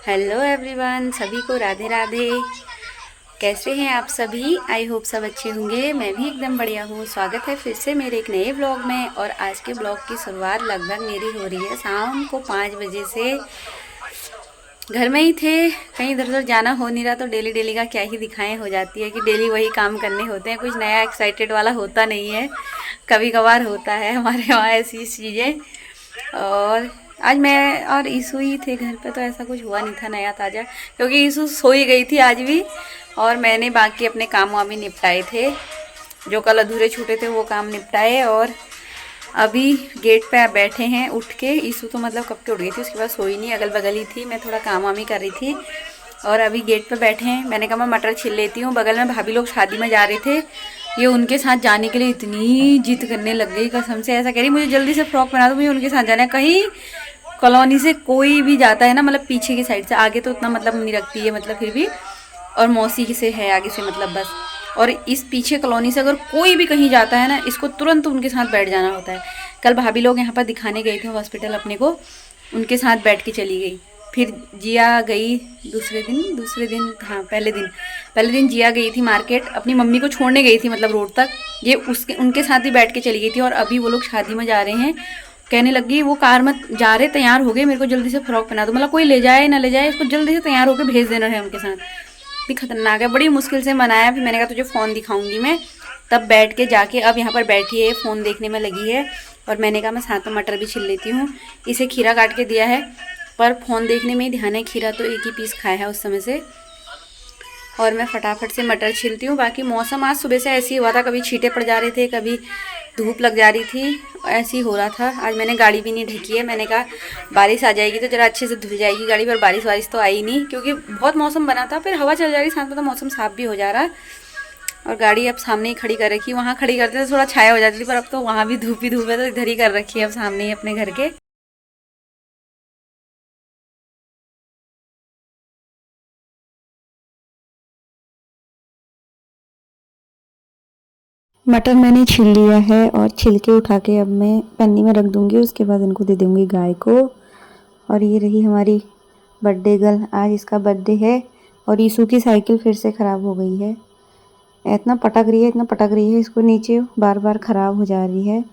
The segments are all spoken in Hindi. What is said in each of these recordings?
हेलो एवरीवन, सभी को राधे राधे। कैसे हैं आप सभी? आई होप सब अच्छे होंगे। मैं भी एकदम बढ़िया हूँ। स्वागत है फिर से मेरे एक नए ब्लॉग में। और आज के ब्लॉग की शुरुआत लगभग मेरी हो रही है शाम को 5 बजे से। घर में ही थे, कहीं इधर उधर जाना हो नहीं रहा, तो डेली डेली का क्या ही दिखाएं, हो जाती है कि डेली वही काम करने होते हैं। कुछ नया एक्साइटेड वाला होता नहीं है, कभी कभार होता है हमारे वहाँ ऐसी चीज़ें। और आज मैं और ईशु ही थे घर पे, तो ऐसा कुछ हुआ नहीं था नया ताज़ा, क्योंकि ईशु सो ही गई थी आज भी। और मैंने बाकी अपने काम वाम भी निपटाए थे, जो कल अधूरे छूटे थे वो काम निपटाए। और अभी गेट पे आप बैठे हैं उठ के। ईशु तो मतलब कब के उठ गई थी, उसके बाद सोई नहीं, अगल बगल ही थी, मैं थोड़ा काम वाम ही कर रही थी। और अभी गेट पे बैठे हैं। मैंने कहा मैं मटर छिल लेती हूँ। बगल में भाभी लोग शादी में जा रहे थे, ये उनके साथ जाने के लिए इतनी जिद करने लग गई, कसम से। ऐसा कह रही मुझे जल्दी से फ्रॉक बना दो, मुझे उनके साथ जाना है। कहीं कॉलोनी से कोई भी जाता है ना, मतलब पीछे की साइड से, आगे तो उतना मतलब नहीं रखती है, मतलब फिर भी। और मौसी से है आगे से, मतलब बस। और इस पीछे कॉलोनी से अगर कोई भी कहीं जाता है ना, इसको तुरंत उनके साथ बैठ जाना होता है। कल भाभी लोग यहाँ पर दिखाने गए थे हॉस्पिटल अपने को, उनके साथ बैठ के चली गई। फिर जिया गई दूसरे दिन हाँ, पहले दिन जिया गई थी मार्केट, अपनी मम्मी को छोड़ने गई थी, मतलब रोड तक। ये उसके उनके साथ ही बैठ के चली गई थी। और अभी वो लोग शादी में जा रहे हैं, कहने लगी वो कार में जा रहे, तैयार हो गए, मेरे को जल्दी से फ्रॉक पहना दो। मतलब कोई ले जाए ना ले जाए, इसको जल्दी से तैयार होकर भेज देना है उनके साथ। भी खतरनाक है, बड़ी मुश्किल से मनाया। फिर मैंने कहा तुझे फ़ोन दिखाऊंगी मैं, तब बैठ के जाके। अब यहाँ पर बैठी है, फ़ोन देखने में लगी है। और मैंने कहा मैं साथ में मटर भी छिल लेती हूँ। इसे खीरा काट के दिया है, पर फ़ोन देखने में ही ध्यान है। खीरा तो एक ही पीस खाया है उस समय से। और मैं फटाफट से मटर छिलती हूँ। बाकी मौसम आज सुबह से ऐसे ही हुआ था, कभी छींटे पड़ जा रहे थे, कभी धूप लग जा रही थी, ऐसे ही हो रहा था। आज मैंने गाड़ी भी नहीं ढकी है, मैंने कहा बारिश आ जाएगी तो ज़रा अच्छे से धुल जाएगी गाड़ी। पर बारिश तो आई नहीं, क्योंकि बहुत मौसम बना था, फिर हवा चल जा रही साथ में, तो मौसम साफ भी हो जा रहा। और गाड़ी अब सामने ही खड़ी कर रखी, वहाँ खड़ी करते तो थोड़ा छाया हो जाती थी, पर अब तो वहाँ भी धूप ही धूप है, तो इधर ही कर रखी है अब सामने ही अपने घर के। मटर मैंने छील लिया है, और छिलके उठा के अब मैं पन्नी में रख दूंगी, उसके बाद इनको दे दूंगी गाय को। और ये रही हमारी बर्थडे गर्ल, आज इसका बर्थडे है। और ईशू की साइकिल फिर से ख़राब हो गई है। इतना पटक रही है, इसको नीचे बार बार ख़राब हो जा रही है।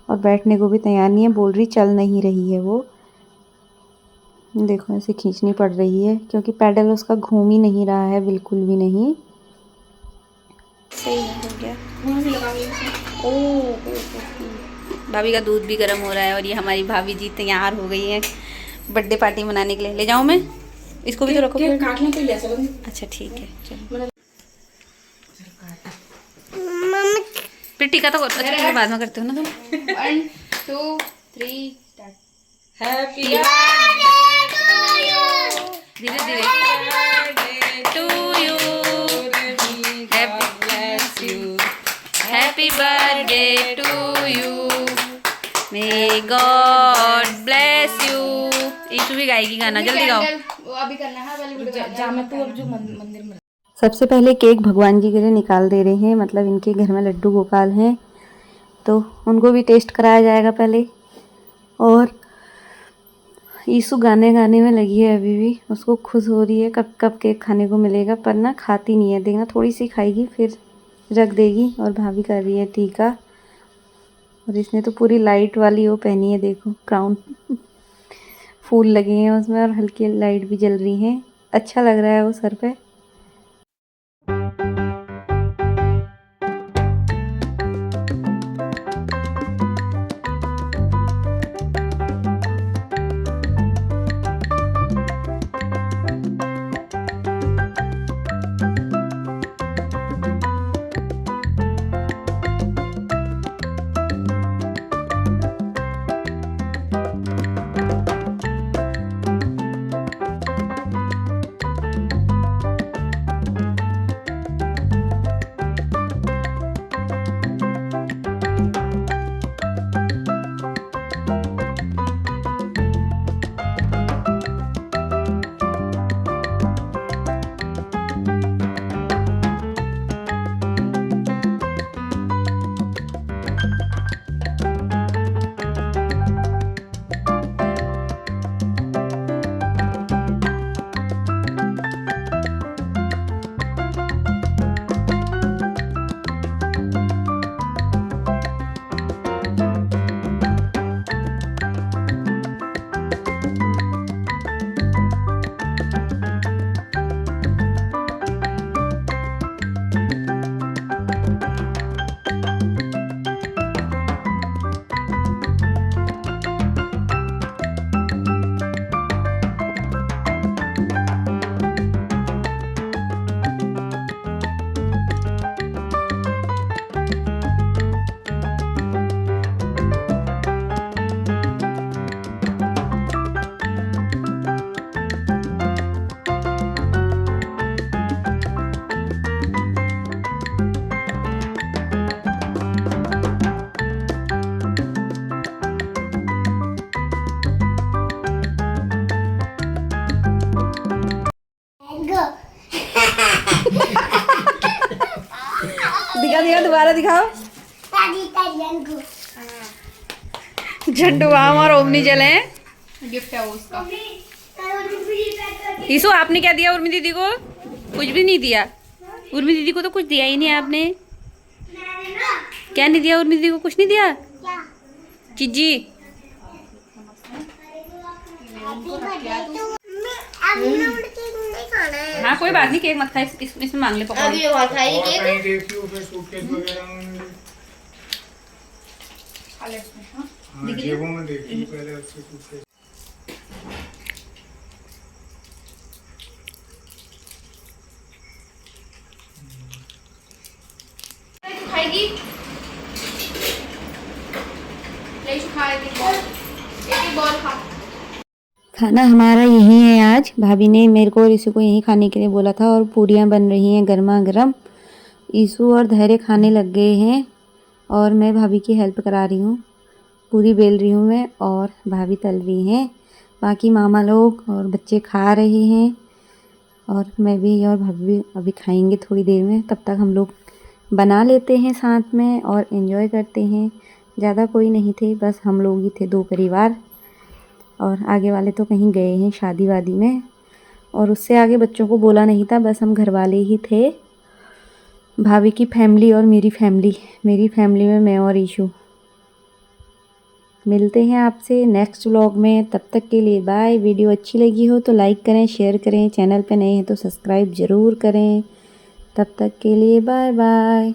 और बैठने को भी तैयार नहीं है, बोल रही चल नहीं रही है वो। देखो ऐसे खींचनी पड़ रही है, क्योंकि पैडल उसका घूम ही नहीं रहा है, बिल्कुल भी नहीं। सही हो गया। ओह, भाभी का दूध भी गर्म हो रहा है। और ये हमारी भाभी जी तैयार हो गई है बर्थडे पार्टी मनाने के लिए। ले जाऊँ मैं इसको भी? तो रखो, काटने के लिए। अच्छा ठीक है, चलो। फिर टीका तो बाद में करते हो ना तुम। 1 2 3 स्टार्ट। हैप्पी धीरे धीरे to you, happy birthday to you, may God bless you. Ishu भी गाएगी गाना, जल्दी गाओ। अभी करना है जामा तू, अब जो मंदिर में। सबसे पहले केक भगवान जी के लिए निकाल दे रहे हैं, मतलब इनके घर में लड्डू गोपाल हैं, तो उनको भी टेस्ट कराया जाएगा पहले। और ईशु गाने में लगी है अभी भी, उसको खुश हो रही है कब कब केक खाने को मिलेगा, पर ना खाती नहीं है। देखना थोड़ी सी खाएगी फिर रख देगी। और भाभी कर रही है टीका, और इसने तो पूरी लाइट वाली वो पहनी है, देखो क्राउन फूल लगे हैं उसमें, और हल्की लाइट भी जल रही है। अच्छा लग रहा है वो सर पे। दोबारा दिखाओ। झंडू आम और ओमनी जल है, गिफ्ट है वो उसका। ईशु आपने क्या दिया उर्मी दीदी को? कुछ भी नहीं दिया। उर्मी दीदी को तो कुछ दिया ही नहीं आपने। क्या नहीं दिया उर्मी दीदी को? कुछ नहीं दिया चीजी। हाँ कोई बात नहीं, केक मत खा, इसमें मांग ले पकौड़े। खाएगी खाना हमारा यही है आज। भाभी ने मेरे को और ईशु को यही खाने के लिए बोला था और पूरियाँ बन रही हैं गर्मा गर्म। ईशु और धैर्य खाने लग गए हैं और मैं भाभी की हेल्प करा रही हूँ। पूरी बेल रही हूँ मैं और भाभी तल रही हैं। बाकी मामा लोग और बच्चे खा रहे हैं और मैं भी और भाभी भी अभी खाएंगे थोड़ी देर में। तब तक हम लोग बना लेते हैं साथ में और एंजॉय करते हैं। ज़्यादा कोई नहीं थे, बस हम लोग ही थे, 2 परिवार, और आगे वाले तो कहीं गए हैं शादी वादी में। और उससे आगे बच्चों को बोला नहीं था, बस हम घर वाले ही थे, भाभी की फैमिली और मेरी फैमिली में मैं और ईशु। मिलते हैं आपसे नेक्स्ट व्लॉग में, तब तक के लिए बाय। वीडियो अच्छी लगी हो तो लाइक करें, शेयर करें, चैनल पे नए हैं तो सब्सक्राइब ज़रूर करें। तब तक के लिए बाय बाय।